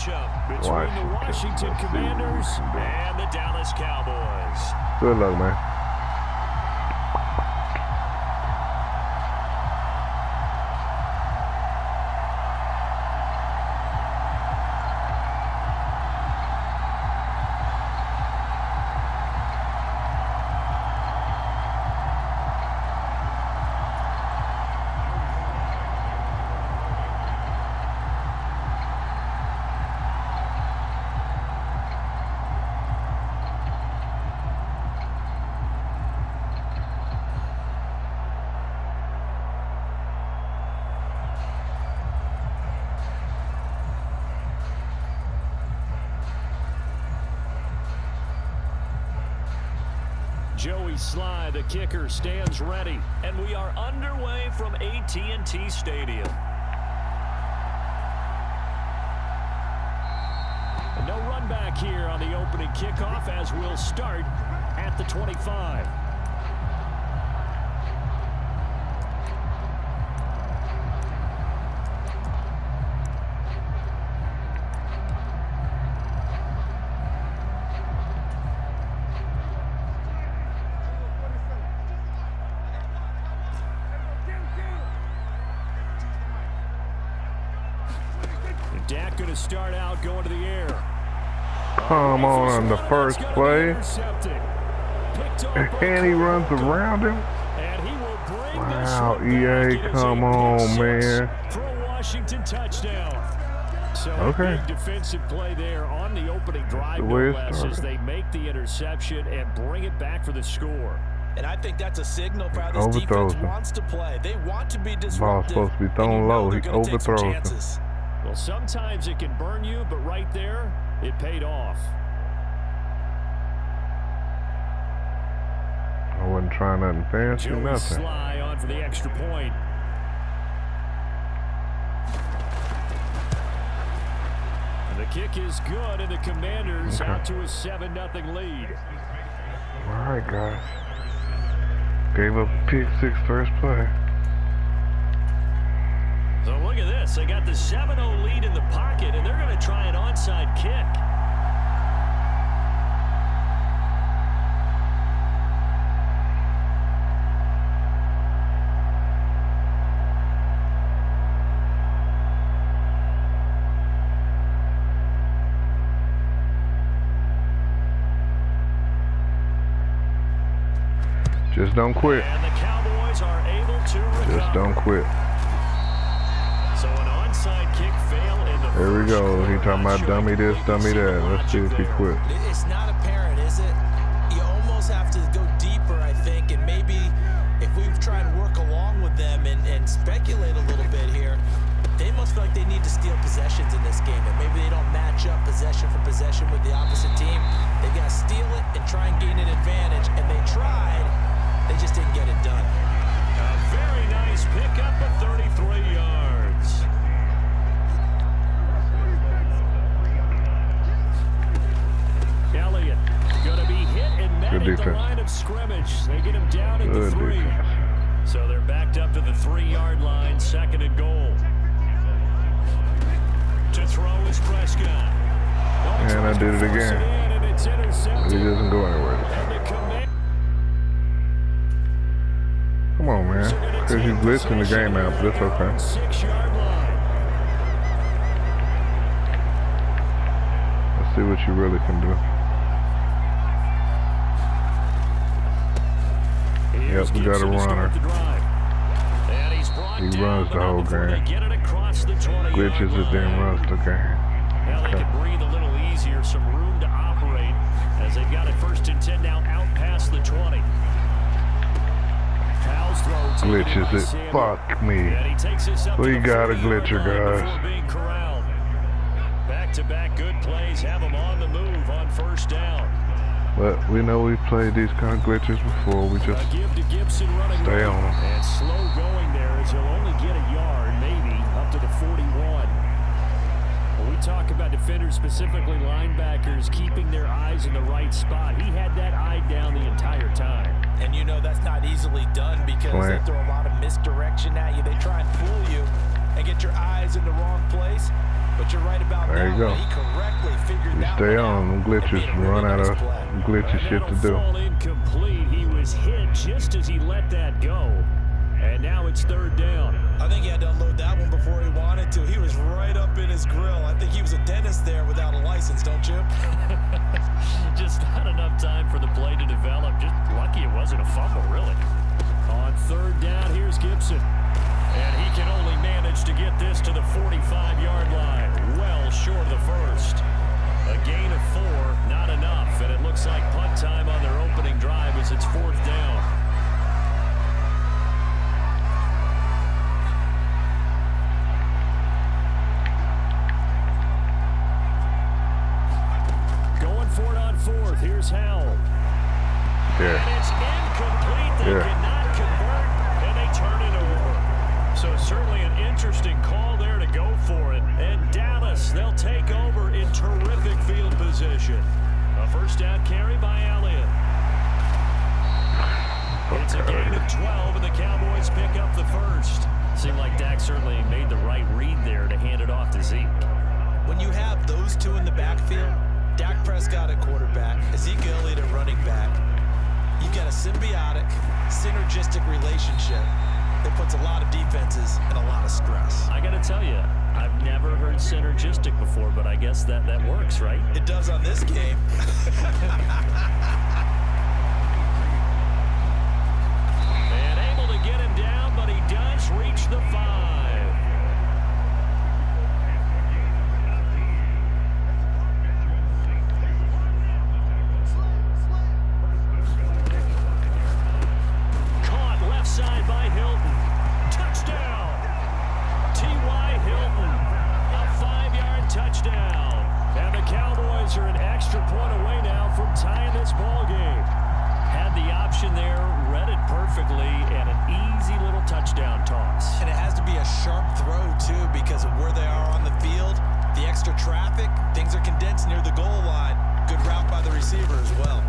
matchup between the Washington Commanders and the Dallas Cowboys. Good luck, man. Joey Sly, the kicker, stands ready, and we are underway from AT&T Stadium. No run back here on the opening kickoff as we'll start at the 25. Dak going to start out going to the air. Come on the first play. And he runs around him. Wow, EA, come on, man. For a Washington touchdown. So okay. Big defensive play there on the opening drive, no less, as they make the interception and bring it back for the score. And I think that's a signal for how this defense wants to play. They want to be disruptive. Ball's supposed to be thrown low. He overthrows him. Well, sometimes it can burn you, but right there, it paid off. I wasn't trying nothing fancy, nothing. Sly on for the extra point. And the kick is good, and the Commanders out to a 7-0 lead. All right, guys. Gave up a pick six first play. So look at this. They got the 7-0 lead in the pocket, and they're going to try an onside kick. Just don't quit. And the Cowboys are able to recover. Just don't quit. So an onside kick fail in the There we go. He talking about dummy this, dummy that. Let's see if he quit. It's not apparent, is it? You almost have to go deeper, I think, and maybe if we try and work along with them and speculate a little bit here, they must feel like they need to steal possessions in this game, and maybe they don't match up possession for possession with the opposite team. They got to steal it and try and gain an advantage, and they tried. They just didn't get it done. A very nice pickup of 33 yards. Elliott going to be hit and met at the line of scrimmage. They get him down at the 3. So they're backed up to the 3-yard line, 2nd and goal. To throw is Prescott. And I did it again. He doesn't go anywhere. Come on, man. Because you blitzing the game out, but it's okay. 6-yard line. Let's see what you really can do. Yep, we got a runner. He runs the whole game. Glitches it, then runs the game. Now they can breathe a little easier, some room to operate as they've got it 1st and 10 now out past the 20. Glitches it. Fuck me. We got a glitcher, guys. Back-to-back good plays have them on the move on 1st down. But we know we've played these kind of glitches before. We just stay on them. And slow going there as he'll only get a yard, maybe, up to the 41. When we talk about defenders, specifically linebackers, keeping their eyes in the right spot, he had that eye down the entire time. And you know that's not easily done because they throw a lot of misdirection at you. They try and fool you and get your eyes in the wrong place. But you're right about there that. you go. He correctly figured You that stay one on them glitches and run out of glitchy shit to do. Fall incomplete. He was hit just as he let that go. And now it's third down. I think he had to unload that one before he wanted to. He was right up in his grill. I think he was a dentist there without a license, don't you? Just not enough time for the play to develop. Just lucky it wasn't a fumble, really. On third down, here's Gibson. And he can only manage to get this to the 45-yard line. Well short of the first. A gain of 4, not enough. And it looks like punt time on their opening drive as it's fourth down. For it on fourth. Here's Howell. Yeah. And it's incomplete. They cannot convert, and they turn it over. So certainly an interesting call there to go for it. And Dallas, they'll take over in terrific field position. A first down carry by Elliott. It's a gain of 12, and the Cowboys pick up the first. Seemed like Dak certainly made the right read there to hand it off to Zeke. When you have those two in the backfield, Dak Prescott at quarterback, Ezekiel Elliott at running back, you've got a symbiotic, synergistic relationship that puts a lot of defenses in a lot of stress. I got to tell you, I've never heard synergistic before, but I guess that works, right? It does on this game. And able to get him down, but he does reach the 5. Side by Hilton. Touchdown. T.Y. Hilton. A 5-yard touchdown. And the Cowboys are an extra point away now from tying this ball game. Had the option there, read it perfectly, and an easy little touchdown toss. And it has to be a sharp throw, too, because of where they are on the field. The extra traffic, things are condensed near the goal line. Good route by the receiver as well.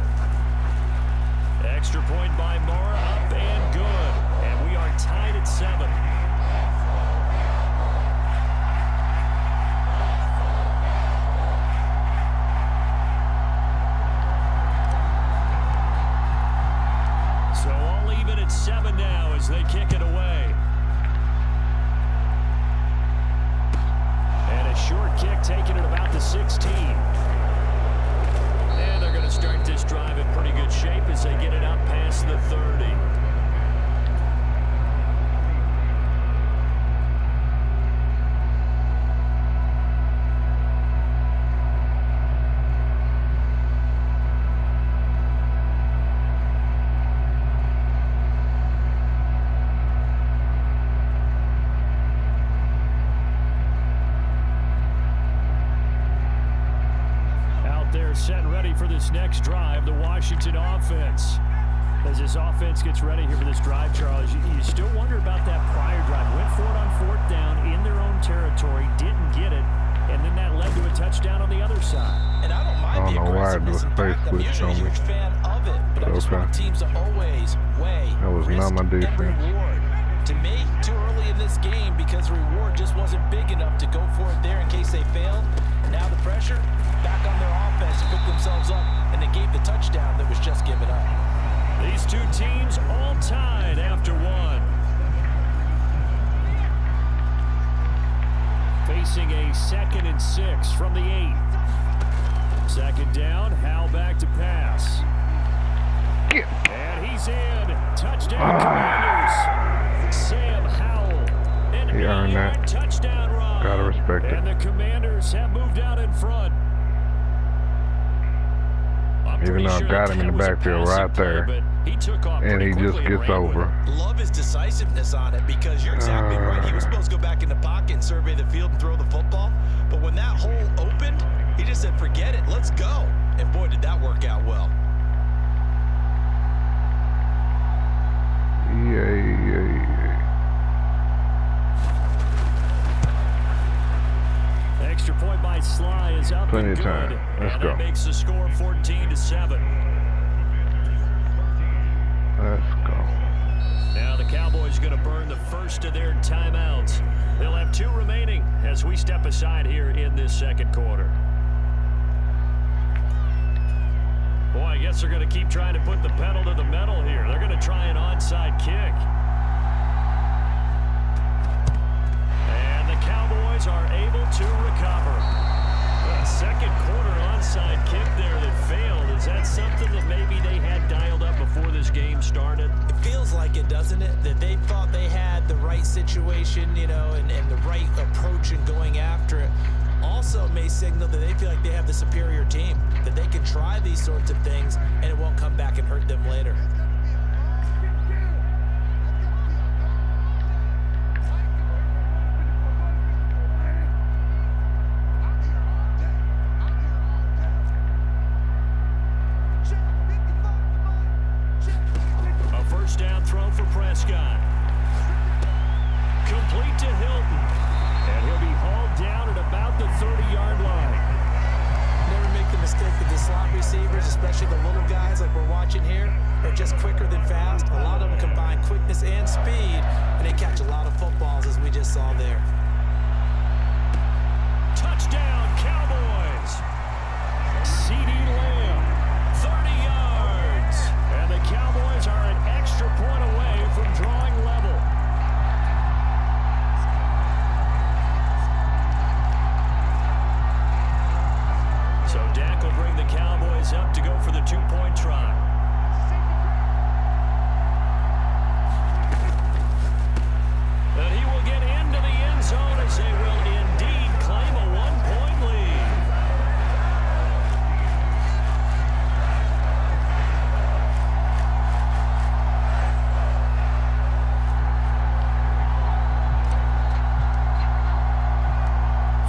Extra point by Mora, up and good. And we are tied at 7. So all even at 7 now as they kick it away. And a short kick taken at about the 16. And they're going to start this drive in pretty good shape as they get it out past the 30. Set and ready for this next drive, the Washington offense. As this offense gets ready here for this drive, Charles, you still wonder about that prior drive. Went for it on fourth down in their own territory, didn't get it, and then that led to a touchdown on the other side. And I don't mind the aggressiveness. In fact, I'm usually a huge fan of it, but I just want teams to always weigh risk and reward. To me, too early in this game because the reward just wasn't big enough to go for it there in case they failed. Now the pressure back on their offense to pick themselves up, and they gave the touchdown that was just given up. These two teams all tied after 1. Facing a 2nd and 6 from the 8. Second down, Howell back to pass. And he's in. Touchdown Commanders. Sam Howell. An 8-yard touchdown run. Gotta respect it. And the Commanders have moved out in front. Even though I got him in the backfield right there, and he just gets over. Love his decisiveness on it because you're exactly right. He was supposed to go back in the pocket and survey the field and throw the football. But when that hole opened, he just said, forget it, let's go. And boy, did that work out well. Extra point by Sly is up. Plenty and of time. Good. Let's and go. That makes the score 14-7. Let's go. Now the Cowboys going to burn the first of their timeouts. They'll have 2 remaining as we step aside here in this second quarter. Boy, I guess they're going to keep trying to put the pedal to the metal here. They're going to try an onside kick. And the Cowboys are able to recover. A second quarter onside kick there that failed. Is that something that maybe they had dialed up before this game started? It feels like it, doesn't it? That they thought they had the right situation, you know, and the right approach in going after it. Also may signal that they feel like they have the superior team, that they can try these sorts of things and it won't come back and hurt them later. A first down throw for Prescott. Complete to Hilton. And he'll be hauled down at about the 30-yard line. Never make the mistake that the slot receivers, especially the little guys like we're watching here, are just quicker than fast. A lot of them combine quickness and speed, and they catch a lot of footballs, as we just saw there. Touchdown, Cowboys. CeeDee Lamb, 30 yards. And the Cowboys are an extra point away from drawing level. So Dak will bring the Cowboys up to go for the 2-point try. And he will get into the end zone as they will indeed claim a 1-point lead.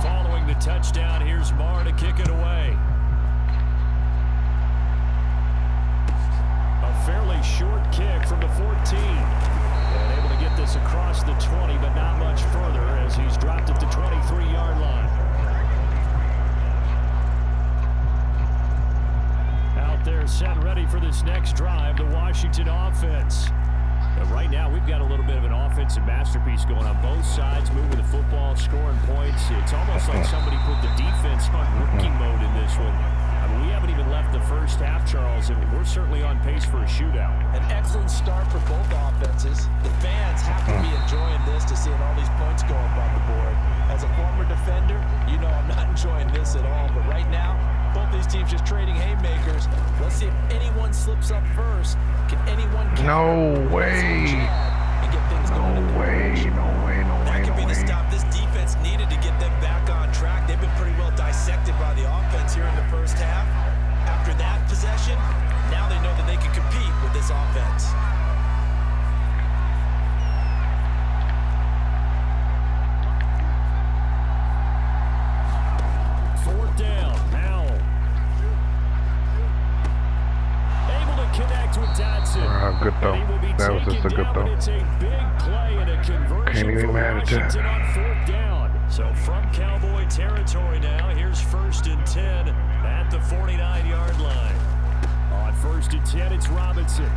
Following the touchdown, here's Marr to kick it away. A fairly short kick from the 14. And able to get this across the 20, but not much further as he's dropped at the 23-yard line. Out there set ready for this next drive, the Washington offense. But right now, we've got a little bit of an offensive masterpiece going on both sides, moving the football, scoring points. It's almost like somebody put the defense on rookie mode in this one. I mean, we haven't even left the first half, Charles, and we're certainly on pace for a shootout. An excellent start for both offenses. The fans have to be enjoying this to seeing all these points go up on the board. As a former defender, you know I'm not enjoying this at all. But right now, both these teams just trading haymakers. Let's see if anyone slips up first. Can anyone No way. And get things going in their direction? That could be the stop this defense needed to get them back on track. They've been pretty well dissected by the offense here in the first half. After that possession, now they know that they can compete with this offense. Fourth down, Howell. Able to connect with Dotson. Good throw. That was just a good throw. It's a big play and a conversion Can't even for manage Washington that. on fourth down. So from Cowboy territory now, here's 1st and 10 at the 49-yard line. On 1st and 10, it's Robinson.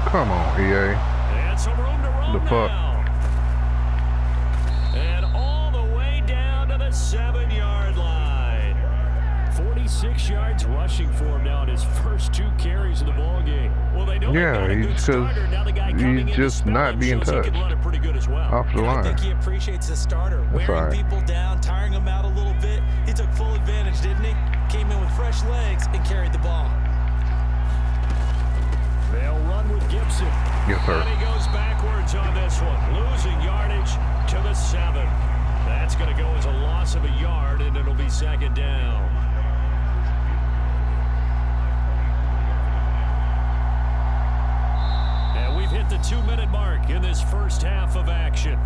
Come on, EA. And some room to roam The fuck? now. And all the way down to the 7-yard line. 46 yards rushing for him now in his first 2 carries of the ball game. Well, they know Yeah, he's just not being touched off the I line. think he appreciates the starter, That's wearing all right. people down, tiring them out a little bit. He took full advantage, didn't he? Came in with fresh legs and carried the ball. They'll run with Gibson. Yes, sir. And he goes backwards on this one, losing yardage to the 7. That's going to go as a loss of a yard, and it'll be 2nd down. And we've hit the 2-minute mark in this first half of action.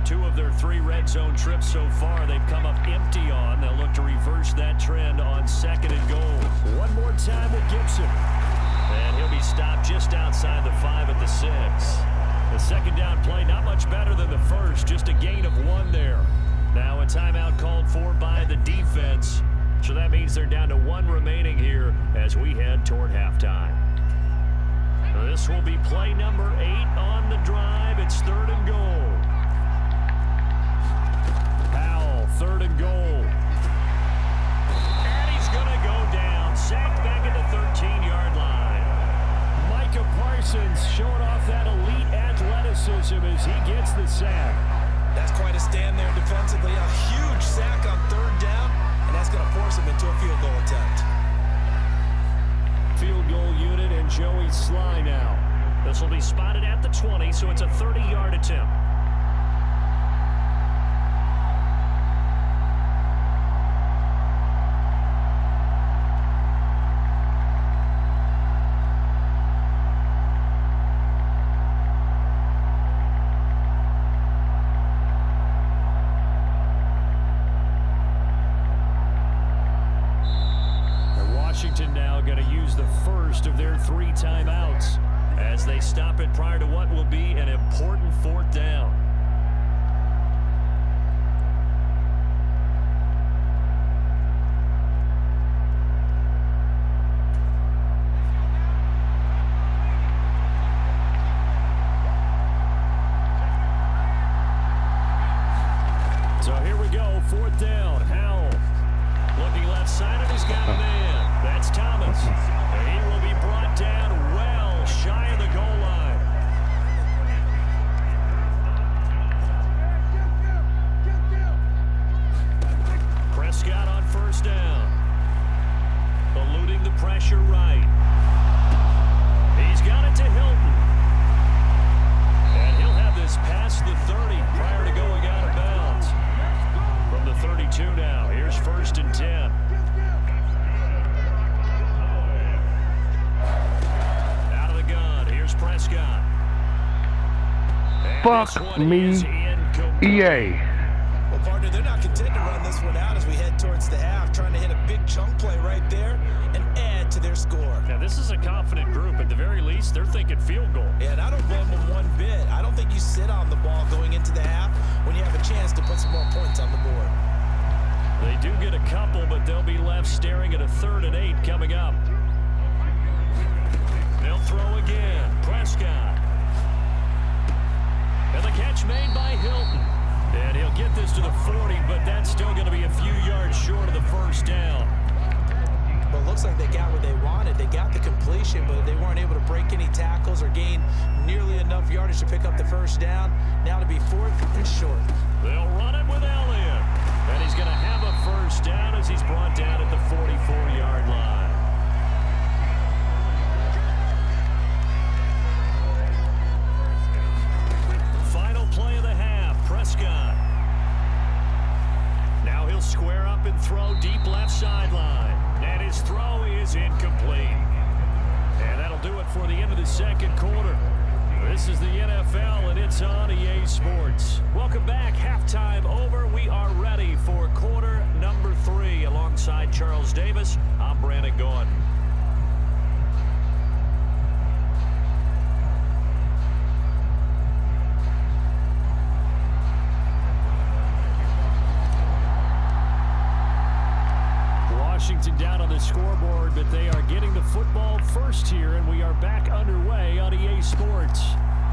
Two of their 3 red zone trips so far, they've come up empty on. They'll look to reverse that trend on 2nd and goal. One more time with Gibson. And he'll be stopped just outside the 5 at the 6. The second down play, not much better than the first, just a gain of 1 there. Now a timeout called for by the defense. So that means they're down to 1 remaining here as we head toward halftime. This will be play number 8 on the drive. It's 3rd and goal. Powell, 3rd and goal. And he's going to go down. Sacked back at the 13-yard line. Micah Parsons showing off that elite athleticism as he gets the sack. That's quite a stand there defensively. A huge sack on 3rd down, and that's going to force him into a field goal attempt. Field goal unit and Joey Sly now. This will be spotted at the 20, so it's a 30-yard attempt. Washington now going to use the first of their 3 timeouts as they stop it prior to what will be an important 4th down. So here we go, 4th down. Howell looking left side, and he's got a man. That's Thomas. He will be brought down well shy of the goal line. Prescott on 1st down. Eluding the pressure right. He's got it to Hilton. And he'll have this past the 30 prior to going out of bounds. From the 32 now, here's 1st and 10. Prescott. Fuck me, EA. Well, partner, they're not content to run this one out as we head towards the half, trying to hit a big chunk play right there and add to their score. Now, this is a confident group. At the very least, they're thinking field goal. Yeah, and I don't blame them one bit. I don't think you sit on the ball going into the half when you have a chance to put some more points on the board. They do get a couple, but they'll be left staring at a 3rd and 8 coming up. They'll throw again. Prescott. And the catch made by Hilton. And he'll get this to the 40, but that's still going to be a few yards short of the 1st down. Well, it looks like they got what they wanted. They got the completion, but they weren't able to break any tackles or gain nearly enough yardage to pick up the 1st down. Now to be 4th and short. They'll run it with Elliott. And he's going to have a 1st down as he's brought down at the 44-yard line. Play of the half, Prescott. Now he'll square up and throw deep left sideline. And his throw is incomplete. And that'll do it for the end of the 2nd quarter. This is the NFL, and it's on EA Sports. Welcome back. Halftime over. We are ready for quarter number 3. Alongside Charles Davis, I'm Brandon Gordon. Washington down on the scoreboard, but they are getting the football first here, and we are back underway on EA Sports.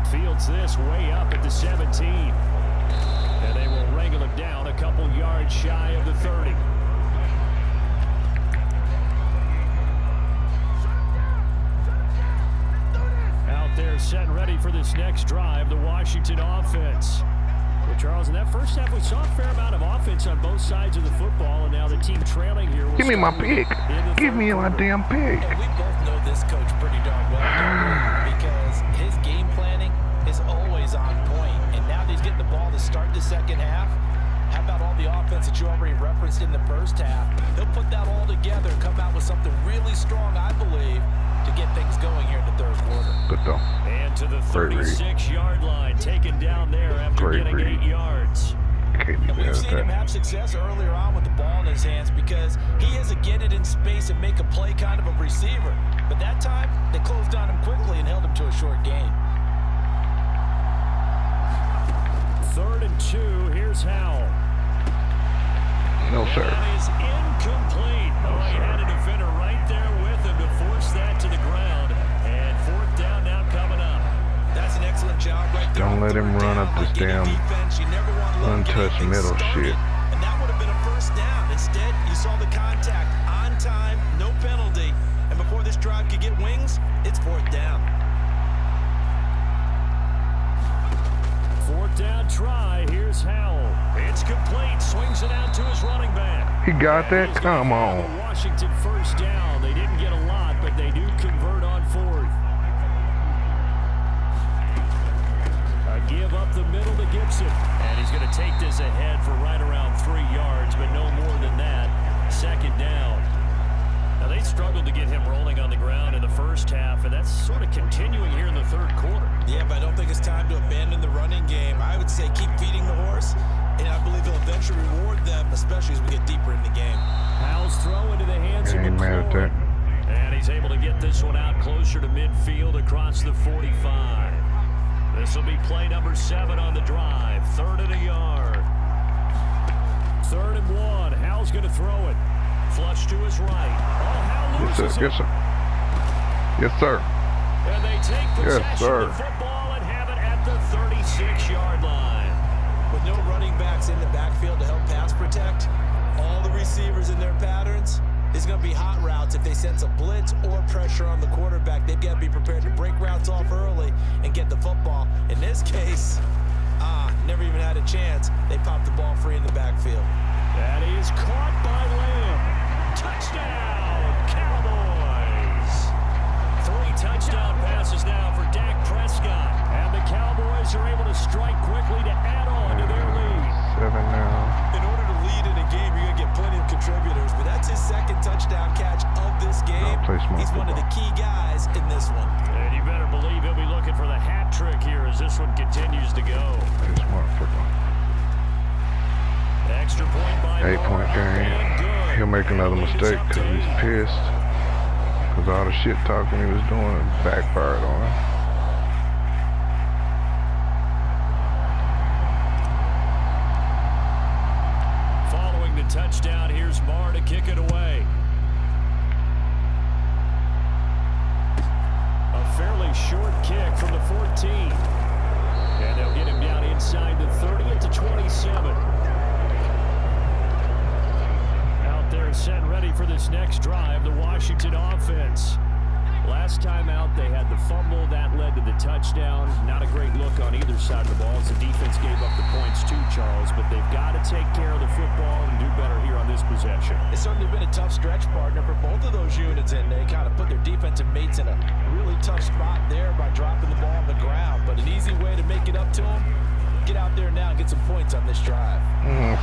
Fields this way up at the 17. And they will wrangle him down a couple yards shy of the 30. Out there set and ready for this next drive, the Washington offense. Well, Charles, in that first half, we saw a fair amount of offense on both sides of the football, and now the team trailing here. Give me my pick. Give me my damn pick. And we both know this coach pretty darn well, because his game planning is always on point. And now that he's getting the ball to start the 2nd half, how about all the offense that you already referenced in the first half? He'll put that all together and come out with something really strong, I believe, to get things going here in the 3rd quarter. Good though. And to the 36-yard line, taken down there after getting 8 yards. And we've seen him have success earlier on with the ball in his hands because he is a get it in space and make a play kind of a receiver. But that time, they closed on him quickly and held him to a short gain. 3rd and 2. Here's Howell. No, sir. That is incomplete. He had a defender right there with him to force that to the ground. And 4th down now coming up. That's an excellent job right there. Don't let him run up this damn untouched middle shit. And that would have been a 1st down. Instead, you saw the contact on time, no penalty. And before this drive could get wings, it's 4th down. 4th down try. Here's Howell. It's complete. Swings it out to his running back. He got that? Come on. Washington 1st down. They didn't get a lot, but they do convert on 4th. A give up the middle to Gibson. And he's going to take this ahead for right around 3 yards, but no more than that. 2nd down. Now, they struggled to get him rolling on the ground in the first half, and that's sort of continuing here in the 3rd quarter. Yeah, but I don't think it's time to abandon the running game. I would say keep feeding the horse, and I believe he'll eventually reward them, especially as we get deeper in the game. Howell's throw into the hands of Ain't mad at that. And he's able to get this one out closer to midfield across the 45. This will be play number 7 on the drive. 3rd and a yard. 3rd and 1. Howell's going to throw it. Flush to his right. Howell loses it. Yes, sir. Yes, sir. And they take possession sir. of the football and have it at the 36-yard line. With no running backs in the backfield to help pass protect, all the receivers in their patterns, there's going to be hot routes. If they sense a blitz or pressure on the quarterback, they've got to be prepared to break routes off early and get the football. In this case, never even had a chance. They popped the ball free in the backfield. That is caught by Lamb. Touchdown, Cowboys. 3 touchdown passes now for Dak Prescott. And the Cowboys are able to strike quickly to add on to their lead. 7 now. In order to lead in a game, you're going to get plenty of contributors, but that's his 2nd touchdown catch of this game. He's one of the key guys in this one. And you better believe he'll be looking for the hat trick here as this one continues to go. Play smart football. Extra point by 8-point game. He'll make another mistake because he's pissed. Because all the shit talking he was doing backfired on him. Following the touchdown, here's Marr to kick it away. A fairly short kick from the 14. And they'll get him down inside the 30 at the 27. They're set ready for this next drive, the Washington offense. Last time out, they had the fumble. That led to the touchdown. Not a great look on either side of the ball as the defense gave up the points too, Charles. But they've got to take care of the football and do better here on this possession. It's certainly been a tough stretch, partner, for both of those units, and they kind of put their defensive mates in a really tough spot there by dropping the ball on the ground. But an easy way to make it up to them, get out there now and get some points on this drive.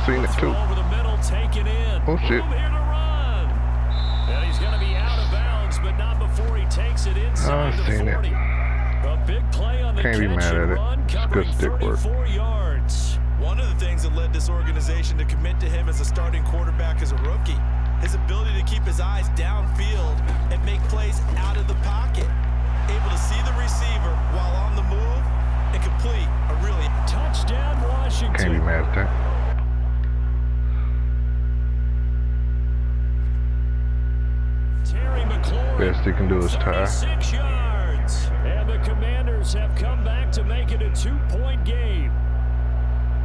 Seen it too. Over the middle, taken in. Oh, shit. Here to run. And he's going to be out of bounds, but not before he takes it inside the 40. A big play on the Can't be mad at it. run, It's good stick work. 34 yards. One of the things that led this organization to commit to him as a starting quarterback as a rookie, his ability to keep his eyes downfield and make plays out of the pocket. Able to see the receiver while on the move and complete a really touchdown Washington. Can't be mad at that. Best he can do is tie. 6 yards. And the Commanders have come back to make it a 2-point game.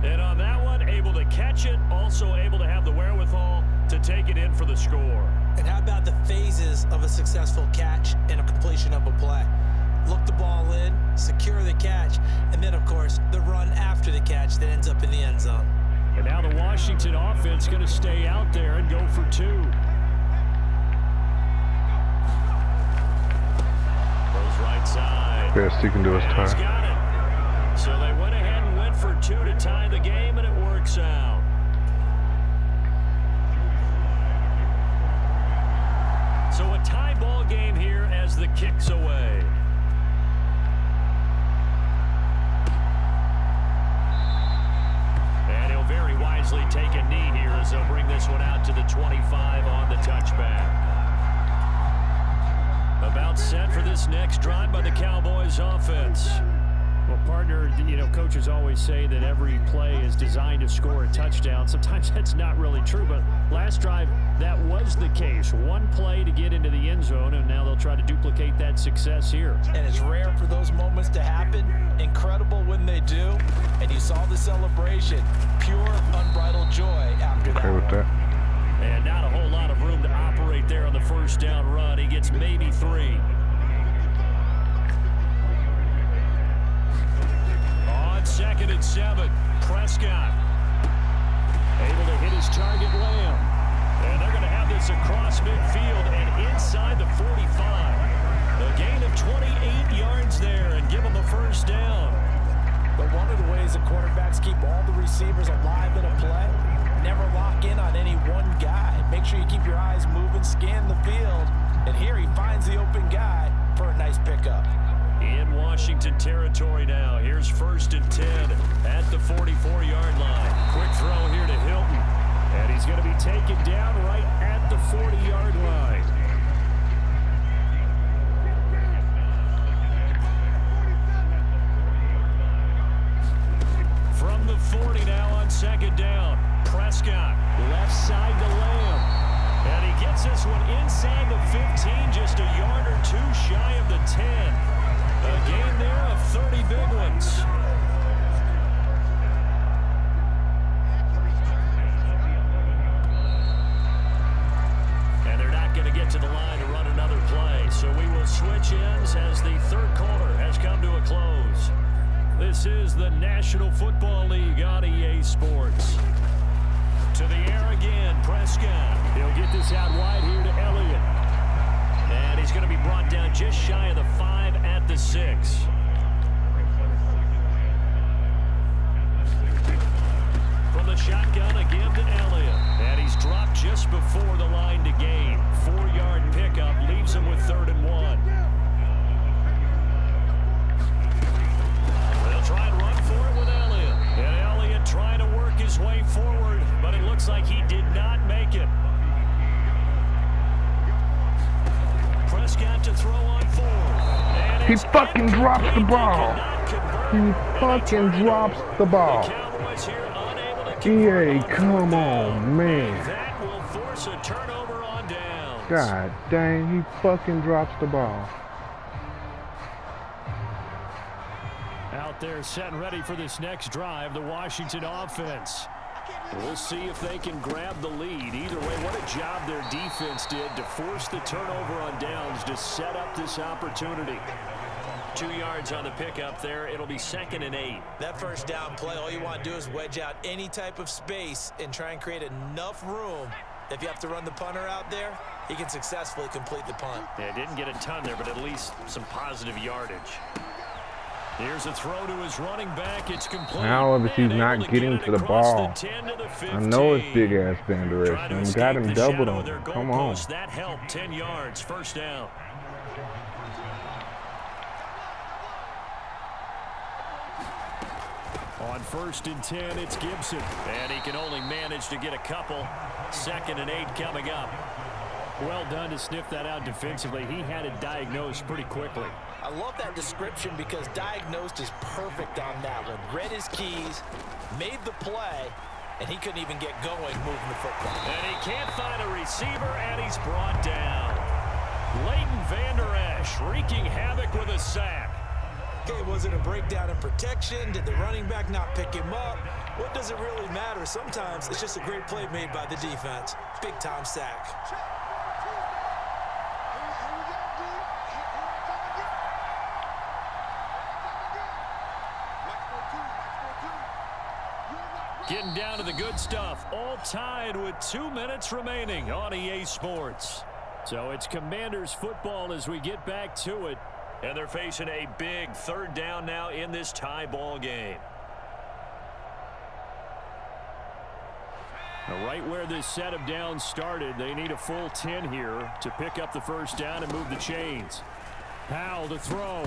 And on that one, able to catch it, also able to have the wherewithal to take it in for the score. And how about the phases of a successful catch and a completion of a play? Look the ball in, secure the catch, and then, of course, the run after the catch that ends up in the end zone. And now the Washington offense going to stay out there and go for 2. Right side. Best he can do is tie. He's got it. So they went ahead and went for 2 to tie the game, and it works out. So a tie ball game here as the kick's away. And he'll very wisely take a knee here as they'll bring this one out to the 25 on the touchback. About set for this next drive by the Cowboys offense. Well, partner, you know, coaches always say that every play is designed to score a touchdown. Sometimes that's not really true, but last drive, that was the case. One play to get into the end zone, and now they'll try to duplicate that success here. And it's rare for those moments to happen. Incredible when they do. And you saw the celebration. Pure, unbridled joy after that. Okay with that. And not a whole lot of room to operate there on the first down run. He gets maybe 3. On 2nd and 7, Prescott able to hit his target Lamb. And they're going to have this across midfield and inside the 45. A gain of 28 yards there and give them the first down. But one of the ways that quarterbacks keep all the receivers alive in a play, never lock in on any one guy. Make sure you keep your eyes moving, scan the field. And here he finds the open guy for a nice pickup. In Washington territory now. Here's 1st and 10 at the 44-yard line. Quick throw here to Hilton. And he's going to be taken down right at the 40-yard line. From the 40 now on 2nd down. Prescott, left side to Lamb. And he gets this one inside the 15, just a yard or 2 shy of the 10. A gain there of 30 big ones. And they're not going to get to the line to run another play. So we will switch ends as the third quarter has come to a close. This is the National Football League on EA Sports. To the air again, Prescott. He'll get this out wide here to Elliott. And he's going to be brought down just shy of the 5 at the 6. From the shotgun again to Elliott. And he's dropped just before the line to gain. 4-yard pickup leaves him with 3rd and 1. They'll try and run for it with Elliott. And Elliott trying to work his way forward, but it looks like he did not make it. Prescott to throw on 4. He fucking drops the ball. He fucking drops the ball. EA, come on, man. That will force a turnover on downs. God dang, he fucking drops the ball. Out there set and ready for this next drive, the Washington offense. We'll see if they can grab the lead. Either way, what a job their defense did to force the turnover on downs to set up this opportunity. 2 yards on the pickup there. It'll be 2nd and 8. That first down play, all you want to do is wedge out any type of space and try and create enough room. If you have to run the punter out there, he can successfully complete the punt. Yeah, didn't get a ton there, but at least some positive yardage. Here's a throw to his running back. It's complete. However, he's not getting to the ball. I know it's big ass band direction. We got him doubled on him. Come on. That helped. 10 yards. First down. On 1st and 10, it's Gibson. And he can only manage to get a couple. 2nd and 8 coming up. Well done to sniff that out defensively. He had it diagnosed pretty quickly. I love that description because diagnosed is perfect on that one. Read his keys, made the play, and he couldn't even get going moving the football. And he can't find a receiver, and he's brought down. Leighton Vander Esch wreaking havoc with a sack. Okay, was it a breakdown in protection? Did the running back not pick him up? What does it really matter? Sometimes it's just a great play made by the defense. Big-time sack. Getting down to the good stuff. All tied with 2 minutes remaining on EA Sports. So it's Commanders football as we get back to it. And they're facing a big 3rd down now in this tie ball game. Now, right where this set of downs started, they need a full 10 here to pick up the first down and move the chains. Powell to throw.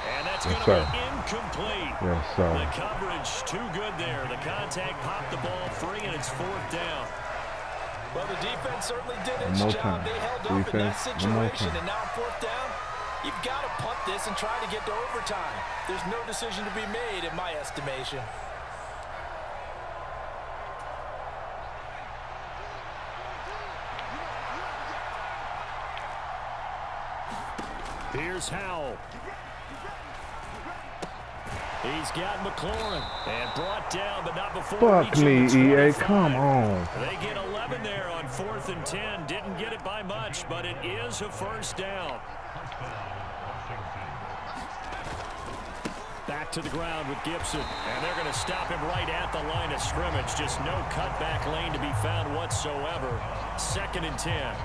And that's going to be incomplete. Yes, sir. The coverage too good there. The contact popped the ball free, and it's 4th down. Well, the defense certainly did its job. They held up in that situation, and now 4th down, You've got to punt this and try to get to overtime. There's no decision to be made in my estimation. Here's Howell. He's got McLaurin and brought down, but not before. Fuck me, EA. Come on. They get 11 there on 4th and 10. Didn't get it by much, but it is a first down. Back to the ground with Gibson, and they're going to stop him right at the line of scrimmage. Just no cutback lane to be found whatsoever. 2nd and 10.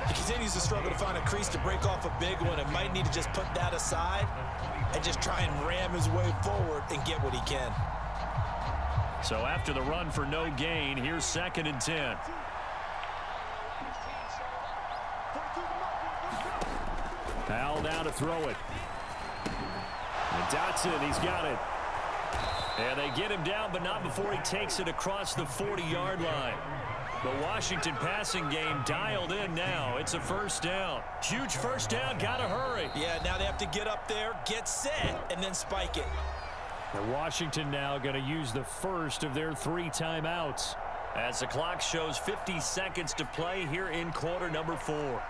He continues to struggle to find a crease to break off a big one and might need to just put that aside and just try and ram his way forward and get what he can. So after the run for no gain, here's 2nd and 10. Powell now to throw it. And Dotson, he's got it. And they get him down, but not before he takes it across the 40-yard line. The Washington passing game dialed in now. It's a first down. Huge first down. Got to hurry. Yeah, now they have to get up there, get set, and then spike it. And Washington now going to use the first of their 3 timeouts as the clock shows 50 seconds to play here in quarter number 4.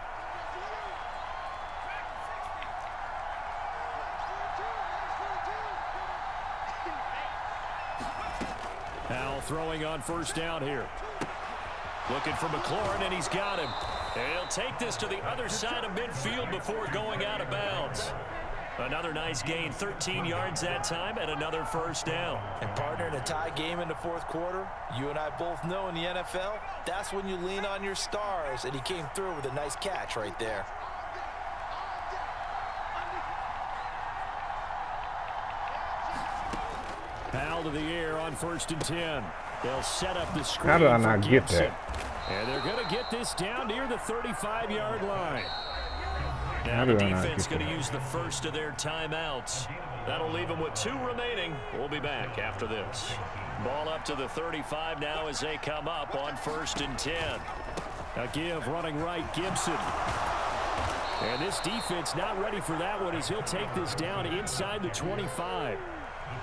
Now throwing on first down here. Looking for McLaurin, and he's got him. And he'll take this to the other side of midfield before going out of bounds. Another nice gain, 13 yards that time, and another first down. And partner, in a tie game in the 4th quarter, you and I both know in the NFL, that's when you lean on your stars, and he came through with a nice catch right there. Powell to the air on 1st and 10. They'll set up the screen. How did I not get that? And they're going to get this down near the 35-yard line. Now the defense going to use the first of their timeouts. That'll leave them with 2 remaining. We'll be back after this. Ball up to the 35 now as they come up on 1st and 10. A give running right, Gibson. And this defense not ready for that one as he'll take this down inside the 25.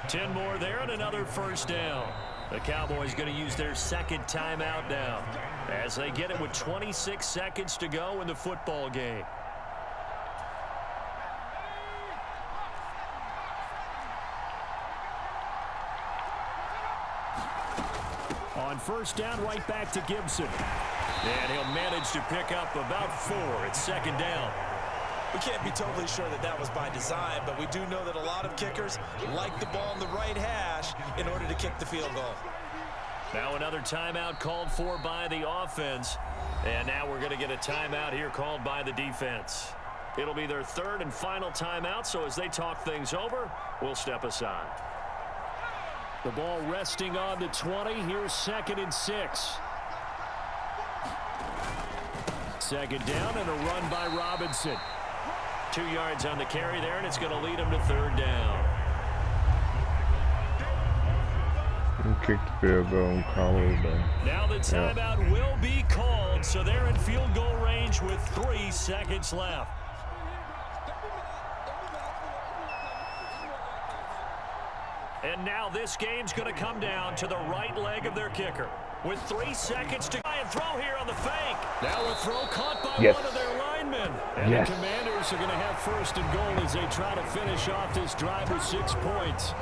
10 more there and another first down. The Cowboys going to use their 2nd timeout now as they get it with 26 seconds to go in the football game. On first down, right back to Gibson. And he'll manage to pick up about 4 at 2nd down. We can't be totally sure that that was by design, but we do know that a lot of kickers like the ball in the right hash in order to kick the field goal. Now another timeout called for by the offense. And now we're going to get a timeout here called by the defense. It'll be their 3rd and final timeout, so as they talk things over, we'll step aside. The ball resting on the 20. Here's 2nd and 6. 2nd down and a run by Robinson. 2 yards on the carry there, and it's going to lead him to 3rd down. Kick the field goal and call it back. Now the timeout will be called, so they're in field goal range with 3 seconds left. And now this game's going to come down to the right leg of their kicker. With 3 seconds to try and throw here on the fake. Now a throw caught by one of their linemen. And the Commanders are going to have 1st and goal as they try to finish off this drive with 6 points.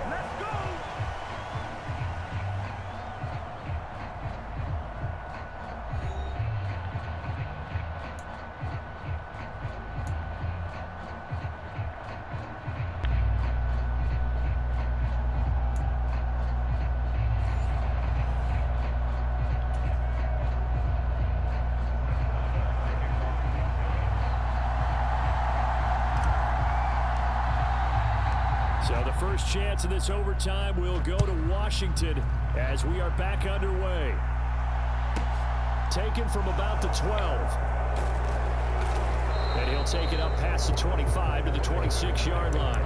So the first chance of this overtime will go to Washington as we are back underway. Taken from about the 12. And he'll take it up past the 25 to the 26-yard line.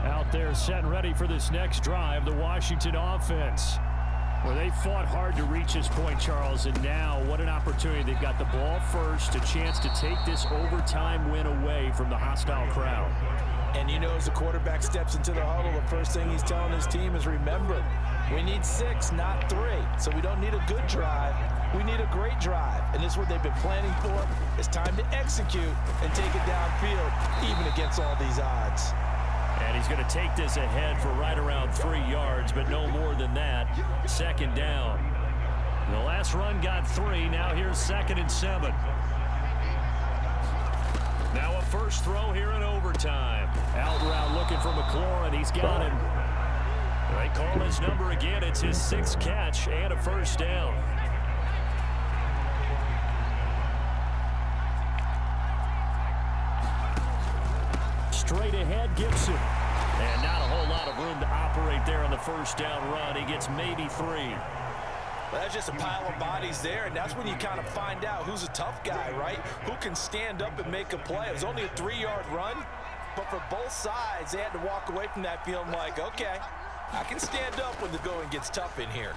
Out there set and ready for this next drive, the Washington offense. Well, they fought hard to reach this point, Charles, and now what an opportunity. They've got the ball first, a chance to take this overtime win away from the hostile crowd. And you know, as the quarterback steps into the huddle, the first thing he's telling his team is, remember, we need 6, not 3. So we don't need a good drive. We need a great drive. And this is what they've been planning for. It's time to execute and take it downfield, even against all these odds. And he's going to take this ahead for right around 3 yards, but no more than that. 2nd down. The last run got 3. Now here's 2nd and 7. Now a first throw here in overtime. Out route looking for McLaurin. He's got him. They call his number again. It's his 6th catch and a first down. Straight ahead, Gibson. And not a whole lot of room to operate there on the first down run. He gets maybe 3. Well, that's just a pile of bodies there, and that's when you kind of find out who's a tough guy, right? Who can stand up and make a play. It was only a 3-yard run, but for both sides, they had to walk away from that feeling like, okay, I can stand up when the going gets tough in here.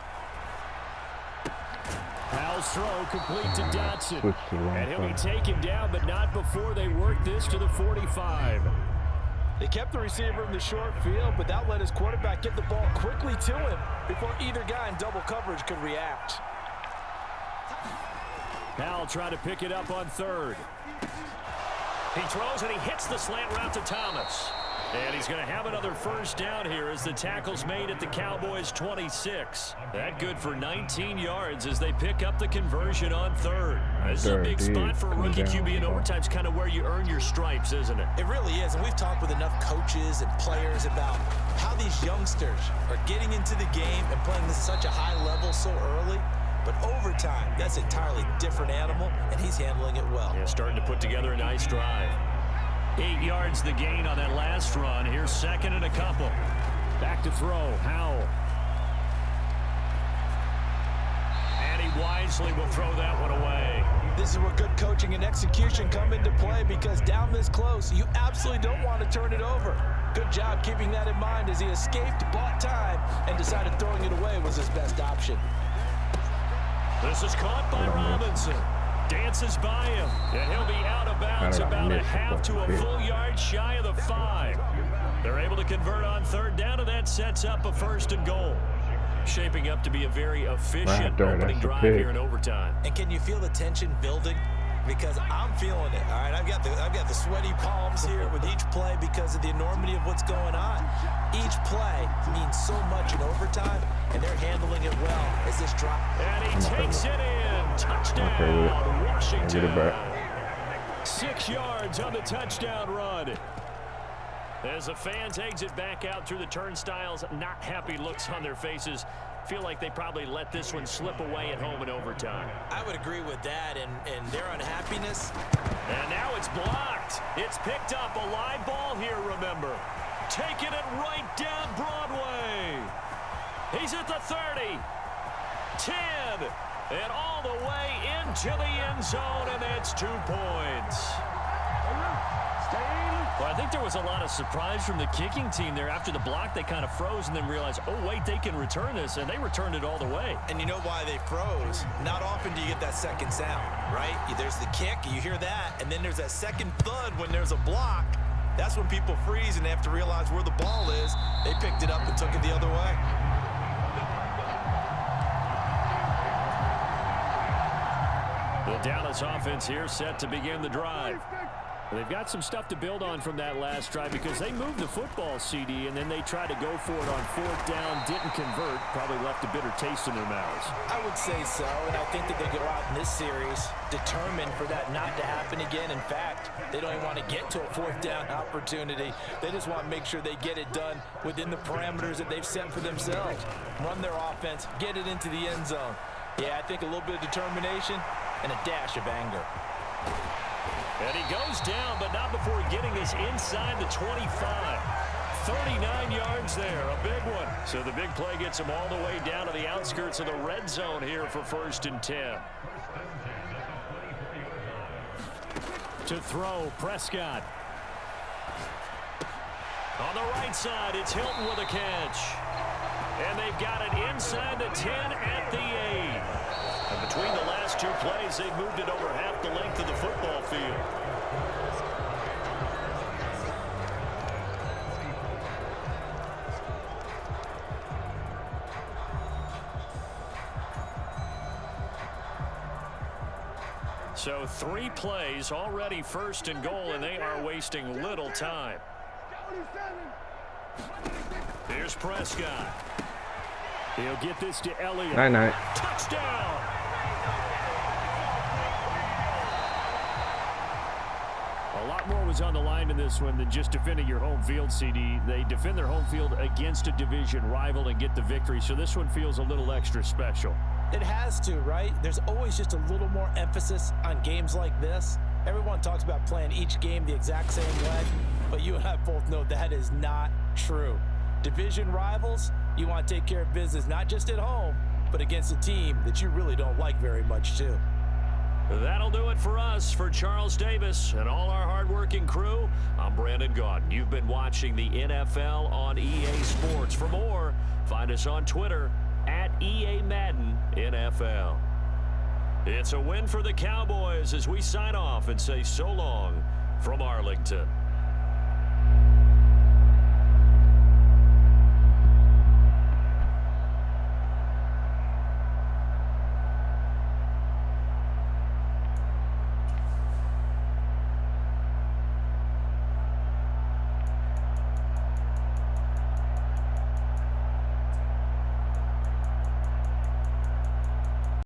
Powell's throw complete to Dotson. And he'll be taken down, but not before they work this to the 45. They kept the receiver in the short field, but that let his quarterback get the ball quickly to him before either guy in double coverage could react. Powell trying to pick it up on 3rd. He throws and he hits the slant route to Thomas. And he's going to have another first down here as the tackle's made at the Cowboys' 26. That good for 19 yards as they pick up the conversion on 3rd. This is a big spot for a rookie QB, and overtime's kind of where you earn your stripes, isn't it? It really is, and we've talked with enough coaches and players about how these youngsters are getting into the game and playing this such a high level so early. But overtime, that's an entirely different animal, and he's handling it well. Yeah, starting to put together a nice drive. 8 yards the gain on that last run. Here's 2nd and a couple. Back to throw. Howell. And he wisely will throw that one away. This is where good coaching and execution come into play, because down this close, you absolutely don't want to turn it over. Good job keeping that in mind as he escaped, bought time, and decided throwing it away was his best option. This is caught by Robinson. Dances by him, and he'll be out of bounds about a half to a full yard shy of the 5. They're able to convert on 3rd down, and that sets up a 1st and goal. Shaping up to be a very efficient opening drive here in overtime. And can you feel the tension building? Because I'm feeling it. All right, I've got the sweaty palms here with each play because of the enormity of what's going on. Each play means so much in overtime, and they're handling it well as this drop. And he takes it in. Touchdown, Washington. 6 yards on the touchdown run. As the fans exit back out through the turnstiles, not happy looks on their faces. Feel like they probably let this one slip away at home in overtime. I would agree with that, and their unhappiness. And now it's blocked. It's picked up. A live ball here, remember. Taking it right down Broadway. He's at the 30, 10, and all the way into the end zone, and that's 2 points. Well, I think there was a lot of surprise from the kicking team there. After the block, they kind of froze and then realized, oh, wait, they can return this, and they returned it all the way. And you know why they froze? Not often do you get that second sound, right? There's the kick, you hear that, and then there's that second thud when there's a block. That's when people freeze and they have to realize where the ball is. They picked it up and took it the other way. The Dallas offense here set to begin the drive. They've got some stuff to build on from that last drive because they moved the football, CD, and then they tried to go for it on 4th down, didn't convert, probably left a bitter taste in their mouths. I would say so, and I think that they go out in this series determined for that not to happen again. In fact, they don't even want to get to a 4th down opportunity. They just want to make sure they get it done within the parameters that they've set for themselves. Run their offense, get it into the end zone. Yeah, I think a little bit of determination and a dash of anger. And he goes down, but not before getting this inside the 25. 39 yards there, a big one. So the big play gets him all the way down to the outskirts of the red zone here for 1st and 10. To throw, Prescott. On the right side, it's Hilton with a catch. And they've got it inside the 10 at the 8. And between the last two plays, they've moved it over half the length of the football field. So 3 plays, already first and goal, and they are wasting little time. Here's Prescott. He'll get this to Elliott. Night-night. Touchdown! A lot more was on the line in this one than just defending your home field, CD. They defend their home field against a division rival and get the victory, so this one feels a little extra special. It has to, right? There's always just a little more emphasis on games like this. Everyone talks about playing each game the exact same way, but you and I both know that is not true. Division rivals, you want to take care of business not just at home, but against a team that you really don't like very much too. That'll do it for us. For Charles Davis and all our hardworking crew, I'm Brandon Gaudin. You've been watching the NFL on EA Sports. For more, find us on Twitter at EA Madden NFL. It's a win for the Cowboys as we sign off and say so long from Arlington.